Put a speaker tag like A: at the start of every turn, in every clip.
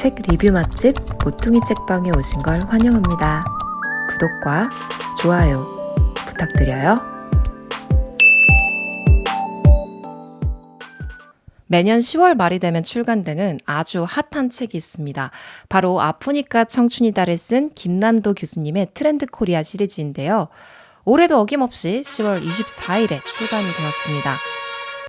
A: 책 리뷰 맛집 모퉁이 책방에 오신 걸 환영합니다. 구독과 좋아요 부탁드려요. 매년 10월 말이 되면 출간되는 아주 핫한 책이 있습니다. 바로 아프니까 청춘이다를 쓴 김난도 교수님의 트렌드 코리아 시리즈인데요. 올해도 어김없이 10월 24일에 출간이 되었습니다.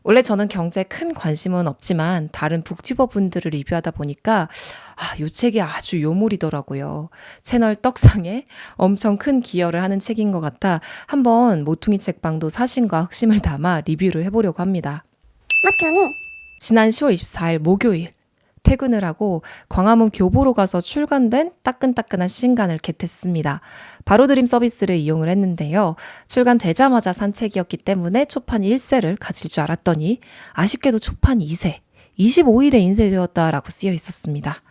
A: 원래 저는 경제에 큰 관심은 없지만 다른 북튜버 분들을 리뷰하다 보니까 이 책이 아주 요물이더라고요. 채널 떡상에 엄청 큰 기여를 하는 책인 것 같아 한번 모퉁이 책방도 사심과 흑심을 담아 리뷰를 해보려고 합니다. 지난 10월 24일 목요일 퇴근을 하고 광화문 교보로 가서 출간된 따끈따끈한 신간을 겟했습니다. 바로 드림 서비스를 이용을 했는데요. 출간되자마자 산 책이었기 때문에 초판 1세를 가질 줄 알았더니 아쉽게도 초판 2세, 25일에 인쇄되었다라고 쓰여 있었습니다.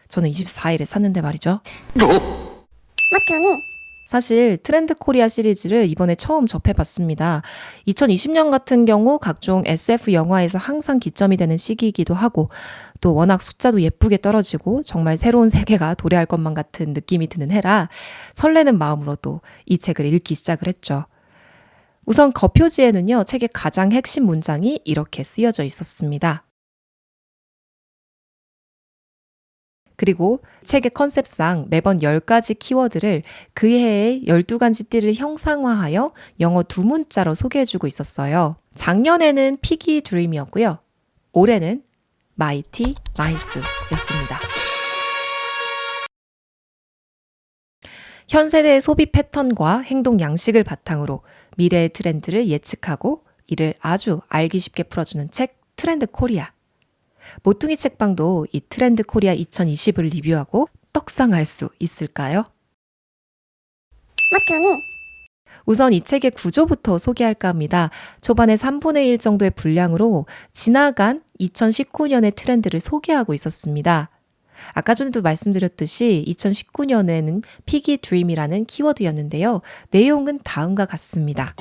A: 저는 24일에 샀는데 말이죠. 사실 트렌드 코리아 시리즈를 이번에 처음 접해봤습니다. 2020년 같은 경우 각종 SF 영화에서 항상 기점이 되는 시기이기도 하고 또 워낙 숫자도 예쁘게 떨어지고 정말 새로운 세계가 도래할 것만 같은 느낌이 드는 해라 설레는 마음으로도 이 책을 읽기 시작을 했죠. 우선 겉표지에는요, 책의 가장 핵심 문장이 이렇게 쓰여져 있었습니다. 그리고 책의 컨셉상 매번 10가지 키워드를 그 해의 12가지 띠를 형상화하여 영어 두 문자로 소개해주고 있었어요. 작년에는 피기 드림이었고요. 올해는 마이티 마이스였습니다. 현 세대의 소비 패턴과 행동 양식을 바탕으로 미래의 트렌드를 예측하고 이를 아주 알기 쉽게 풀어주는 책 트렌드 코리아. 모퉁이 책방도 이 트렌드 코리아 2020을 리뷰하고 떡상할 수 있을까요? 우선 이 책의 구조부터 소개할까 합니다. 초반에 3분의 1 정도의 분량으로 지나간 2019년의 트렌드를 소개하고 있었습니다. 아까 전에도 말씀드렸듯이 2019년에는 피기 드림이라는 키워드였는데요. 내용은 다음과 같습니다.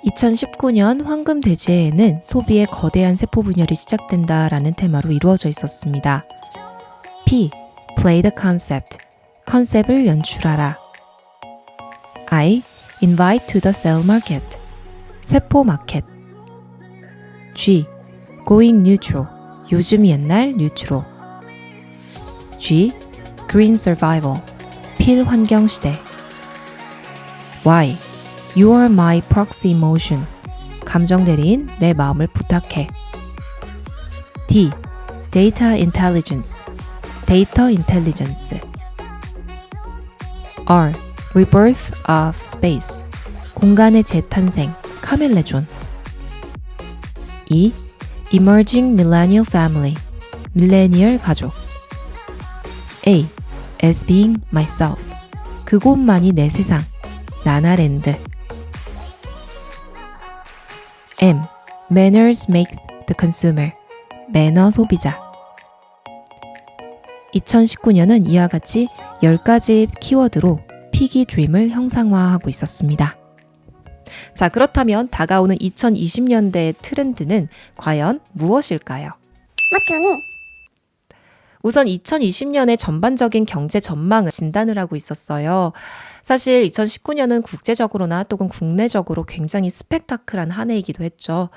A: 2019년 황금 대지해에는 소비의 거대한 세포 분열이 시작된다라는 테마로 이루어져 있었습니다. P. Play the concept. 컨셉을 연출하라. I. Invite to the cell market. 세포 마켓. G. Going neutral. 요즘 옛날 뉴트로. G. Green survival. 필환경 시대. Y. You are my proxy emotion. 감정 대리인 내 마음을 부탁해. D. Data intelligence. 데이터 인텔리전스. R. Rebirth of space. 공간의 재탄생. 카멜레존. E. Emerging millennial family. 밀레니얼 가족. A. As being myself. 그곳만이 내 세상. 나나랜드. M. Manners make the consumer. 매너 소비자. 2019년은 이와 같이 10가지 키워드로 피기 드림을 형상화하고 있었습니다. 자, 그렇다면 다가오는 2020년대의 트렌드는 과연 무엇일까요? 우선 2020년의 전반적인 경제 전망을 진단을 하고 있었어요. 사실 2019년은 국제적으로나 또는 국내적으로 굉장히 스펙타클한 한 해이기도 했죠.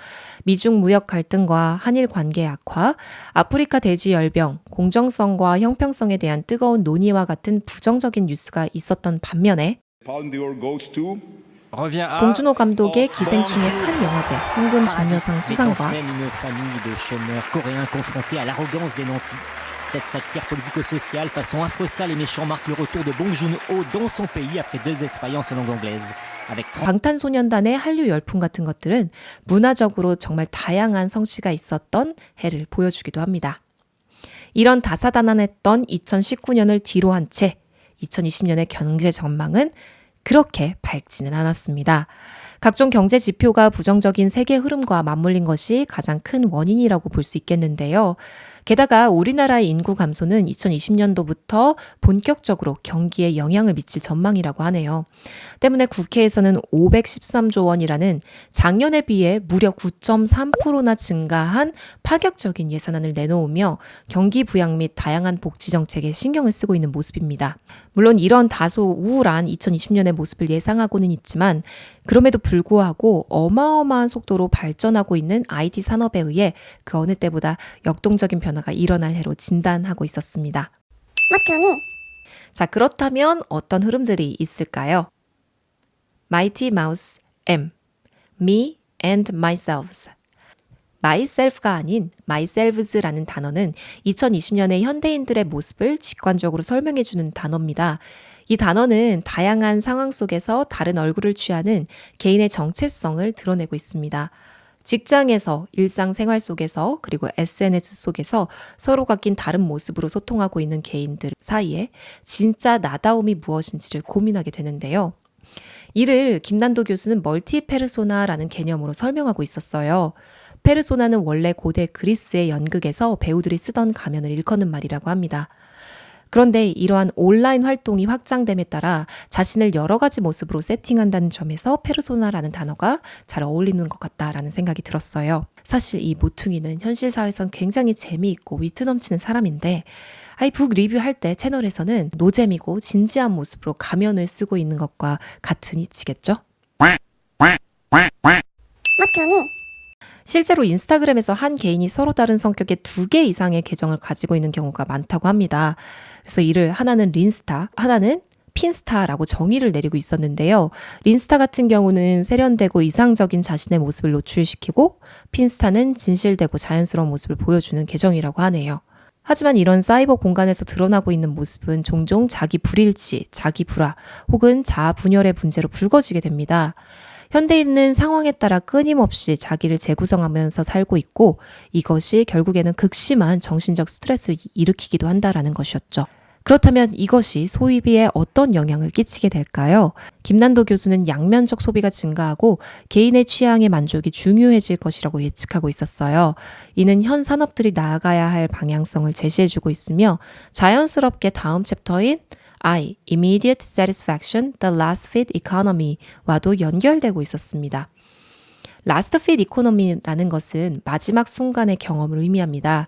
A: 미중 무역 갈등과 한일 관계 악화, 아프리카 돼지 열병, 공정성과 형평성에 대한 뜨거운 논의와 같은 부정적인 뉴스가 있었던 반면에 봉준호 감독의 기생충의 칸 영화제 황금 종려상 수상과
B: Cette satire politico-sociale façon affreux sale et méchant marque le retour de Bong Joon-ho dans son pays après 2 expériences en langue anglaise.
A: 방탄소년단의 한류 열풍 같은 것들은 문화적으로 정말 다양한 성취가 있었던 해를 보여주기도 합니다. 이런 다사다난했던 2019년을 뒤로 한 채 2020년의 경제 전망은 그렇게 밝지는 않았습니다. 각종 경제 지표가 부정적인 세계 흐름과 맞물린 것이 가장 큰 원인이라고 볼 수 있겠는데요. 게다가 우리나라의 인구 감소는 2020년도부터 본격적으로 경기에 영향을 미칠 전망이라고 하네요. 때문에 국회에서는 513조 원이라는 작년에 비해 무려 9.3%나 증가한 파격적인 예산안을 내놓으며 경기 부양 및 다양한 복지 정책에 신경을 쓰고 있는 모습입니다. 물론 이런 다소 우울한 2020년의 모습을 예상하고는 있지만 그럼에도 불구하고 어마어마한 속도로 발전하고 있는 IT 산업에 의해 그 어느 때보다 역동적인 변화가 일어날 해로 진단하고 있었습니다. 자, 그렇다면 어떤 흐름들이 있을까요? Mighty Mouse M, Me and Myself. myself가 아닌 myselves라는 단어는 2020년의 현대인들의 모습을 직관적으로 설명해주는 단어입니다. 이 단어는 다양한 상황 속에서 다른 얼굴을 취하는 개인의 정체성을 드러내고 있습니다. 직장에서, 일상생활 속에서, 그리고 SNS 속에서 서로가 낀 다른 모습으로 소통하고 있는 개인들 사이에 진짜 나다움이 무엇인지를 고민하게 되는데요. 이를 김난도 교수는 멀티 페르소나라는 개념으로 설명하고 있었어요. 페르소나는 원래 고대 그리스의 연극에서 배우들이 쓰던 가면을 일컫는 말이라고 합니다. 그런데 이러한 온라인 활동이 확장됨에 따라 자신을 여러 가지 모습으로 세팅한다는 점에서 페르소나라는 단어가 잘 어울리는 것 같다라는 생각이 들었어요. 사실 이 모퉁이는 현실 사회에선 굉장히 재미있고 위트 넘치는 사람인데 북 리뷰할 때 채널에서는 노잼이고 진지한 모습으로 가면을 쓰고 있는 것과 같은 이치겠죠? 실제로 인스타그램에서 한 개인이 서로 다른 성격의 2개 이상의 계정을 가지고 있는 경우가 많다고 합니다. 그래서 이를 하나는 린스타, 하나는 핀스타라고 정의를 내리고 있었는데요. 린스타 같은 경우는 세련되고 이상적인 자신의 모습을 노출시키고 핀스타는 진실되고 자연스러운 모습을 보여주는 계정이라고 하네요. 하지만 이런 사이버 공간에서 드러나고 있는 모습은 종종 자기 불일치, 자기 불화 혹은 자아 분열의 문제로 불거지게 됩니다. 현대인은 상황에 따라 끊임없이 자기를 재구성하면서 살고 있고 이것이 결국에는 극심한 정신적 스트레스를 일으키기도 한다라는 것이었죠. 그렇다면 이것이 소비에 어떤 영향을 끼치게 될까요? 김난도 교수는 양면적 소비가 증가하고 개인의 취향의 만족이 중요해질 것이라고 예측하고 있었어요. 이는 현 산업들이 나아가야 할 방향성을 제시해주고 있으며 자연스럽게 다음 챕터인 I, Immediate Satisfaction, The Last Fit Economy와도 연결되고 있었습니다. Last Fit Economy라는 것은 마지막 순간의 경험을 의미합니다.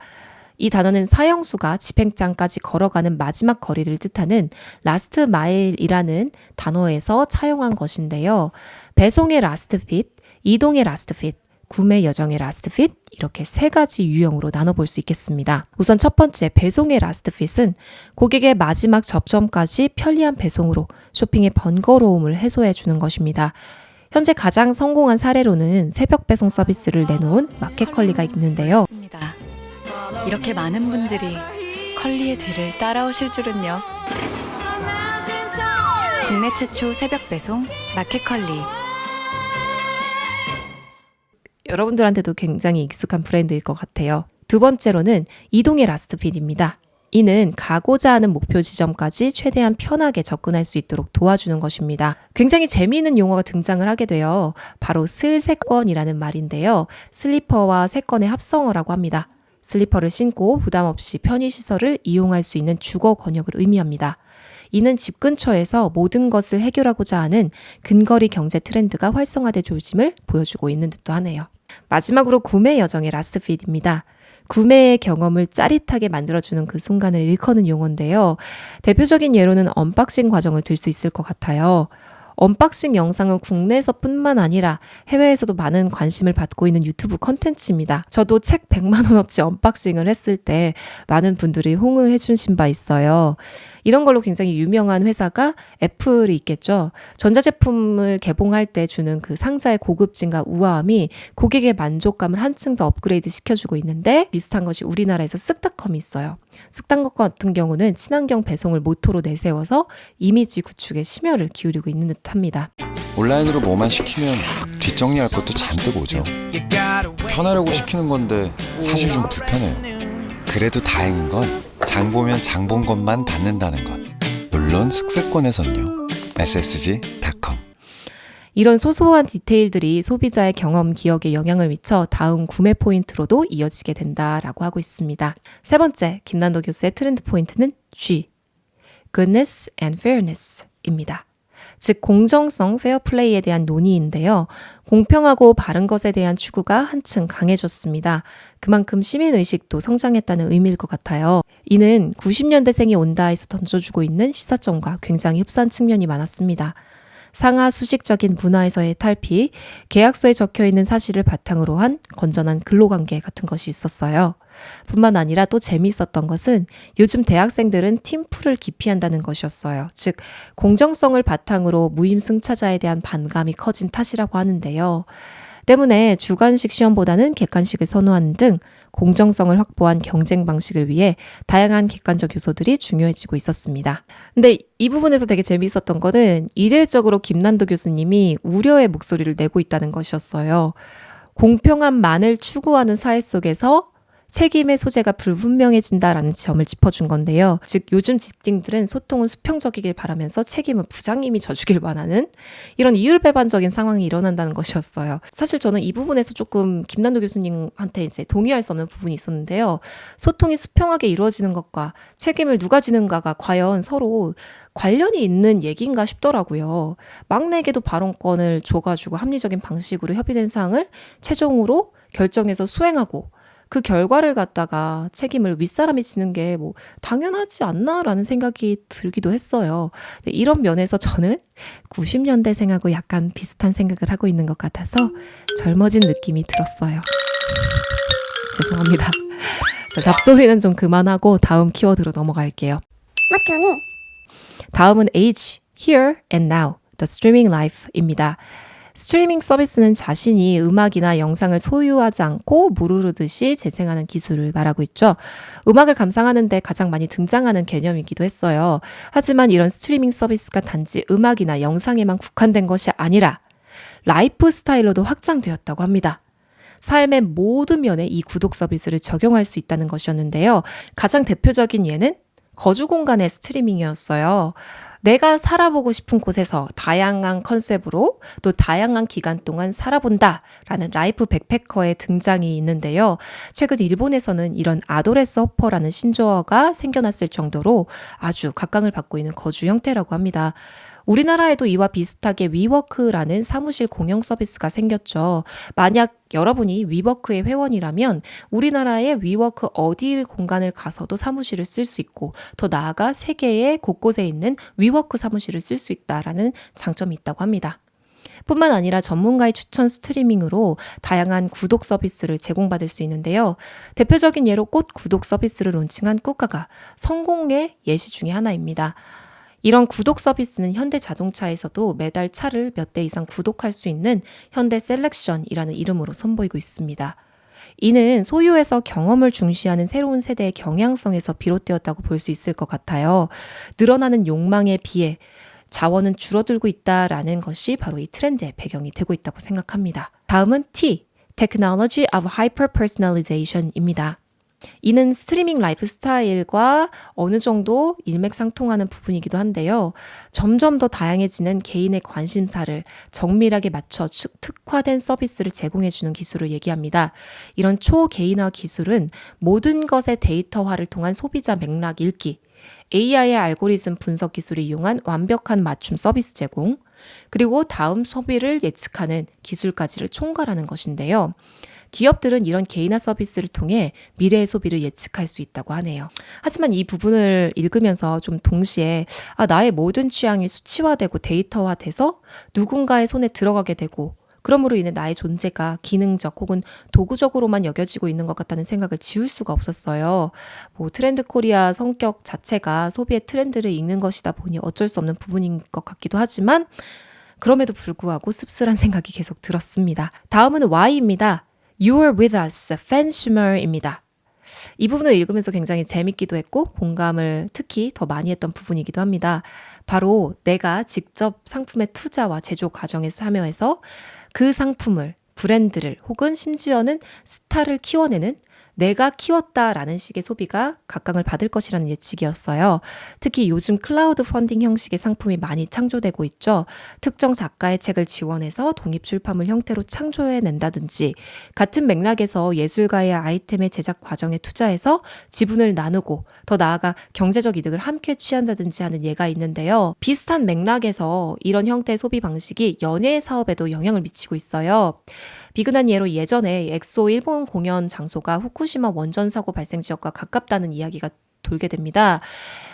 A: 이 단어는 사형수가 집행장까지 걸어가는 마지막 거리를 뜻하는 라스트 마일이라는 단어에서 차용한 것인데요. 배송의 라스트 핏, 이동의 라스트 핏, 구매 여정의 라스트 핏 이렇게 3가지 유형으로 나눠볼 수 있겠습니다. 우선 첫 번째 배송의 라스트 핏은 고객의 마지막 접점까지 편리한 배송으로 쇼핑의 번거로움을 해소해 주는 것입니다. 현재 가장 성공한 사례로는 새벽 배송 서비스를 내놓은 마켓컬리가 있는데요.
C: 이렇게 많은 분들이 컬리의 뒤를 따라오실 줄은요. 국내 최초 새벽 배송 마켓컬리.
A: 여러분들한테도 굉장히 익숙한 브랜드일 것 같아요. 두 번째로는 이동의 라스트핏입니다. 이는 가고자 하는 목표 지점까지 최대한 편하게 접근할 수 있도록 도와주는 것입니다. 굉장히 재미있는 용어가 등장을 하게 돼요. 바로 슬세권이라는 말인데요. 슬리퍼와 세권의 합성어라고 합니다. 슬리퍼를 신고 부담 없이 편의시설을 이용할 수 있는 주거 권역을 의미합니다. 이는 집 근처에서 모든 것을 해결하고자 하는 근거리 경제 트렌드가 활성화된 조짐을 보여주고 있는 듯도 하네요. 마지막으로 구매 여정의 라스트핏입니다. 구매의 경험을 짜릿하게 만들어주는 그 순간을 일컫는 용어인데요. 대표적인 예로는 언박싱 과정을 들 수 있을 것 같아요. 언박싱 영상은 국내에서뿐만 아니라 해외에서도 많은 관심을 받고 있는 유튜브 컨텐츠입니다. 저도 책 100만 원어치 언박싱을 했을 때 많은 분들이 호응을 해주신 바 있어요. 이런 걸로 굉장히 유명한 회사가 애플이 있겠죠. 전자제품을 개봉할 때 주는 그 상자의 고급짐과 우아함이 고객의 만족감을 한층 더 업그레이드 시켜주고 있는데 비슷한 것이 우리나라에서 쓱닷컴이 있어요. 쓱닷컴 같은 경우는 친환경 배송을 모토로 내세워서 이미지 구축에 심혈을 기울이고 있는 듯합니다.
D: 온라인으로 뭐만 시키면 뒷정리할 것도 잔뜩 오죠. 편하려고 시키는 건데 사실 좀 불편해요. 그래도 다행인 건 장 보면 장 본 것만 받는다는 것. 물론 숙세권에선요. ssg.com.
A: 이런 소소한 디테일들이 소비자의 경험 기억에 영향을 미쳐 다음 구매 포인트로도 이어지게 된다라고 하고 있습니다. 세 번째, 김난도 교수의 트렌드 포인트는 G, Goodness and Fairness입니다. 즉 공정성, 페어플레이에 대한 논의인데요. 공평하고 바른 것에 대한 추구가 한층 강해졌습니다. 그만큼 시민의식도 성장했다는 의미일 것 같아요. 이는 90년대생이 온다에서 던져주고 있는 시사점과 굉장히 흡사한 측면이 많았습니다. 상하 수직적인 문화에서의 탈피, 계약서에 적혀있는 사실을 바탕으로 한 건전한 근로관계 같은 것이 있었어요. 뿐만 아니라 또 재미있었던 것은 요즘 대학생들은 팀플을 기피한다는 것이었어요. 즉 공정성을 바탕으로 무임승차자에 대한 반감이 커진 탓이라고 하는데요. 때문에 주관식 시험보다는 객관식을 선호하는 등 공정성을 확보한 경쟁 방식을 위해 다양한 객관적 요소들이 중요해지고 있었습니다. 근데 이 부분에서 되게 재미있었던 거는 이례적으로 김난도 교수님이 우려의 목소리를 내고 있다는 것이었어요. 공평함만을 추구하는 사회 속에서 책임의 소재가 불분명해진다라는 점을 짚어준 건데요. 즉 요즘 직딩들은 소통은 수평적이길 바라면서 책임은 부장님이 져주길 바라는 이런 이율배반적인 상황이 일어난다는 것이었어요. 사실 저는 이 부분에서 조금 김난도 교수님한테 이제 동의할 수 없는 부분이 있었는데요. 소통이 수평하게 이루어지는 것과 책임을 누가 지는가가 과연 서로 관련이 있는 얘기인가 싶더라고요. 막내에게도 발언권을 줘가지고 합리적인 방식으로 협의된 사항을 최종으로 결정해서 수행하고 그 결과를 갖다가 책임을 윗사람이 지는 게 뭐 당연하지 않나라는 생각이 들기도 했어요. 이런 면에서 저는 90년대생하고 약간 비슷한 생각을 하고 있는 것 같아서 젊어진 느낌이 들었어요. 죄송합니다. 자, 잡소리는 좀 그만하고 다음 키워드로 넘어갈게요. 다음은 Age, Here and Now, The Streaming Life입니다. 스트리밍 서비스는 자신이 음악이나 영상을 소유하지 않고 무르르듯이 재생하는 기술을 말하고 있죠. 음악을 감상하는 데 가장 많이 등장하는 개념이기도 했어요. 하지만 이런 스트리밍 서비스가 단지 음악이나 영상에만 국한된 것이 아니라 라이프 스타일로도 확장되었다고 합니다. 삶의 모든 면에 이 구독 서비스를 적용할 수 있다는 것이었는데요. 가장 대표적인 예는 거주 공간의 스트리밍이었어요. 내가 살아보고 싶은 곳에서 다양한 컨셉으로 또 다양한 기간 동안 살아본다라는 라이프 백패커의 등장이 있는데요. 최근 일본에서는 이런 아도레스 허퍼라는 신조어가 생겨났을 정도로 아주 각광을 받고 있는 거주 형태라고 합니다. 우리나라에도 이와 비슷하게 위워크라는 사무실 공용 서비스가 생겼죠. 만약 여러분이 위워크의 회원이라면 우리나라의 위워크 어디 공간을 가서도 사무실을 쓸 수 있고 더 나아가 세계의 곳곳에 있는 위워크 사무실을 쓸 수 있다라는 장점이 있다고 합니다. 뿐만 아니라 전문가의 추천 스트리밍으로 다양한 구독 서비스를 제공받을 수 있는데요. 대표적인 예로 꽃 구독 서비스를 론칭한 꾸카가 성공의 예시 중에 하나입니다. 이런 구독 서비스는 현대 자동차에서도 매달 차를 몇 대 이상 구독할 수 있는 현대 셀렉션이라는 이름으로 선보이고 있습니다. 이는 소유에서 경험을 중시하는 새로운 세대의 경향성에서 비롯되었다고 볼 수 있을 것 같아요. 늘어나는 욕망에 비해 자원은 줄어들고 있다라는 것이 바로 이 트렌드의 배경이 되고 있다고 생각합니다. 다음은 T, Technology of Hyper-Personalization입니다. 이는 스트리밍 라이프 스타일과 어느 정도 일맥상통하는 부분이기도 한데요. 점점 더 다양해지는 개인의 관심사를 정밀하게 맞춰 특화된 서비스를 제공해주는 기술을 얘기합니다. 이런 초개인화 기술은 모든 것의 데이터화를 통한 소비자 맥락 읽기, AI의 알고리즘 분석 기술을 이용한 완벽한 맞춤 서비스 제공, 그리고 다음 소비를 예측하는 기술까지를 총괄하는 것인데요. 기업들은 이런 개인화 서비스를 통해 미래의 소비를 예측할 수 있다고 하네요. 하지만 이 부분을 읽으면서 좀 동시에 나의 모든 취향이 수치화되고 데이터화돼서 누군가의 손에 들어가게 되고 그러므로 인해 나의 존재가 기능적 혹은 도구적으로만 여겨지고 있는 것 같다는 생각을 지울 수가 없었어요. 트렌드 코리아 성격 자체가 소비의 트렌드를 읽는 것이다 보니 어쩔 수 없는 부분인 것 같기도 하지만 그럼에도 불구하고 씁쓸한 생각이 계속 들었습니다. 다음은 Y입니다. You're with us, Fansumer입니다. 이 부분을 읽으면서 굉장히 재밌기도 했고 공감을 특히 더 많이 했던 부분이기도 합니다. 바로 내가 직접 상품의 투자와 제조 과정에 참여해서 그 상품을, 브랜드를 혹은 심지어는 스타를 키워내는 내가 키웠다라는 식의 소비가 각광을 받을 것이라는 예측이었어요. 특히 요즘 클라우드 펀딩 형식의 상품이 많이 창조되고 있죠. 특정 작가의 책을 지원해서 독립 출판물 형태로 창조해낸다든지 같은 맥락에서 예술가의 아이템의 제작 과정에 투자해서 지분을 나누고 더 나아가 경제적 이득을 함께 취한다든지 하는 예가 있는데요. 비슷한 맥락에서 이런 형태의 소비 방식이 연예 사업에도 영향을 미치고 있어요. 비근한 예로 예전에 엑소 일본 공연 장소가 후쿠시마 원전 사고 발생 지역과 가깝다는 이야기가 돌게 됩니다.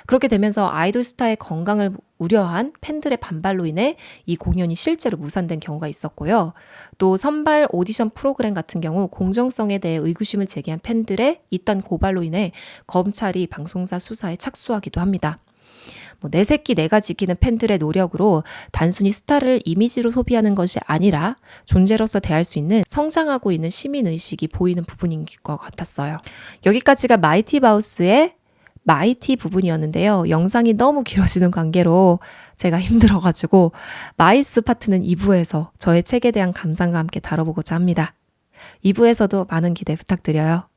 A: 그렇게 되면서 아이돌 스타의 건강을 우려한 팬들의 반발로 인해 이 공연이 실제로 무산된 경우가 있었고요. 또 선발 오디션 프로그램 같은 경우 공정성에 대해 의구심을 제기한 팬들의 이딴 고발로 인해 검찰이 방송사 수사에 착수하기도 합니다. 내 새끼 내가 지키는 팬들의 노력으로 단순히 스타를 이미지로 소비하는 것이 아니라 존재로서 대할 수 있는 성장하고 있는 시민의식이 보이는 부분인 것 같았어요. 여기까지가 마이티 마우스의 마이티 부분이었는데요. 영상이 너무 길어지는 관계로 제가 힘들어가지고 마이스 파트는 2부에서 저의 책에 대한 감상과 함께 다뤄보고자 합니다. 2부에서도 많은 기대 부탁드려요.